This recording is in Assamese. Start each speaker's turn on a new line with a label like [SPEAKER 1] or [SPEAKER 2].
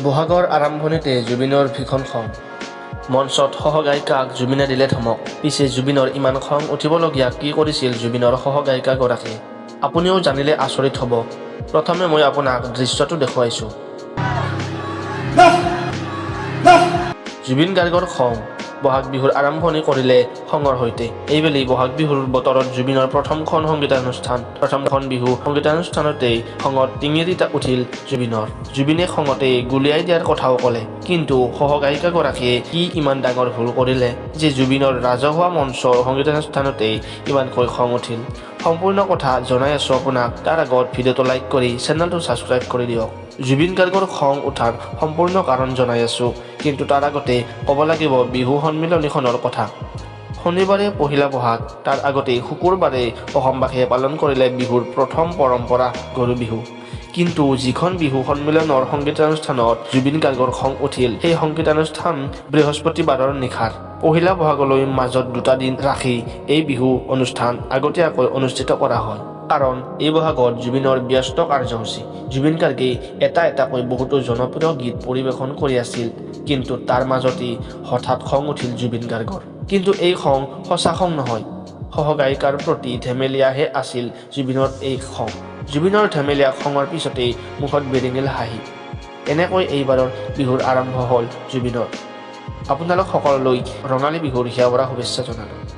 [SPEAKER 1] বহাগৰ আৰম্ভণিতে জুবিনৰ ভীষণ খং মঞ্চত সহগায়িকাক জুবিনে দিলে ধমক পিছে জুবিনৰ ইমান খং উঠিবলগীয়া কি কৰিছিল জুবিনৰ সহগায়িকাগৰাকীয়ে আপুনিও জানিলে আচৰিত হ'ব প্ৰথমে মই আপোনাক দৃশ্যটো দেখুৱাইছো জুবিন গাৰ্গৰ খং বহাগ বিহুৰ আৰম্ভণি কৰিলে খঙৰ সৈতে এইবেলি বহাগ বিহুৰ বতৰত জুবিনৰ প্ৰথমখন প্ৰথমখন বিহু সংগীতানুষ্ঠানতেই খঙত টিঙিৰিটা উঠিল জুবিনে খঙতে গুলিয়াই দিয়াৰ কথাও ক'লে কিন্তু সহগায়িকাগৰাকীয়ে কি ইমান ডাঙৰ ভুল কৰিলে যে জুবিনৰ ৰাজহুৱা মঞ্চৰ সংগীতানুষ্ঠানতেই ইমানকৈ খং উঠিল সম্পূৰ্ণ কথা জনাই আছো আপোনাক তাৰ আগত ভিডিঅ'টো লাইক কৰি চেনেলটো ছাবস্ক্ৰাইব কৰি দিয়ক জুবিন গাৰ্গৰ খং উঠাৰ সম্পূৰ্ণ কাৰণ জনাই আছো কিন্তু তাৰ আগতে ক'ব লাগিব বিহু সন্মিলনীখনৰ কথা শনিবাৰে পহিলা বহাগ তাৰ আগতে শুকুৰবাৰে অসমবাসীয়ে পালন কৰিলে বিহুৰ প্ৰথম পৰম্পৰা গৰু বিহু কিন্তু যিখন বিহু সন্মিলনৰ সংগীতানুষ্ঠানত জুবিন গাৰ্গৰ খং উঠিল সেই সংগীতানুষ্ঠান বৃহস্পতিবাৰৰ নিশাৰ পহিলা বহাগলৈ মাজত 2টা দিন ৰাখি এই বিহু অনুষ্ঠান আগতীয়াকৈ অনুষ্ঠিত কৰা হয় কাৰণ এই বহাগত জুবিনৰ ব্যস্ত কাৰ্যসূচী জুবিন গাৰ্গে এটাকৈ বহুতো জনপ্ৰিয় গীত পৰিৱেশন কৰি আছিল কিন্তু তাৰ মাজতেই হঠাৎ খং উঠিল জুবিন গাৰ্গৰ কিন্তু এই খং সঁচা খং নহয় সহগায়িকাৰ প্ৰতি ধেমেলীয়াহে আছিল জুবিনৰ এই খং জুবিনৰ ধেমেলীয়া খঙৰ পিছতেই মুখত বেৰিঙিল হাঁহি এনেকৈ এইবাৰৰ বিহুৰ আৰম্ভ হ'ল জুবিনৰ আপোনালোক সকলোলৈ ৰঙালী বিহুৰ হিয়াভৰা শুভেচ্ছা জনালোঁ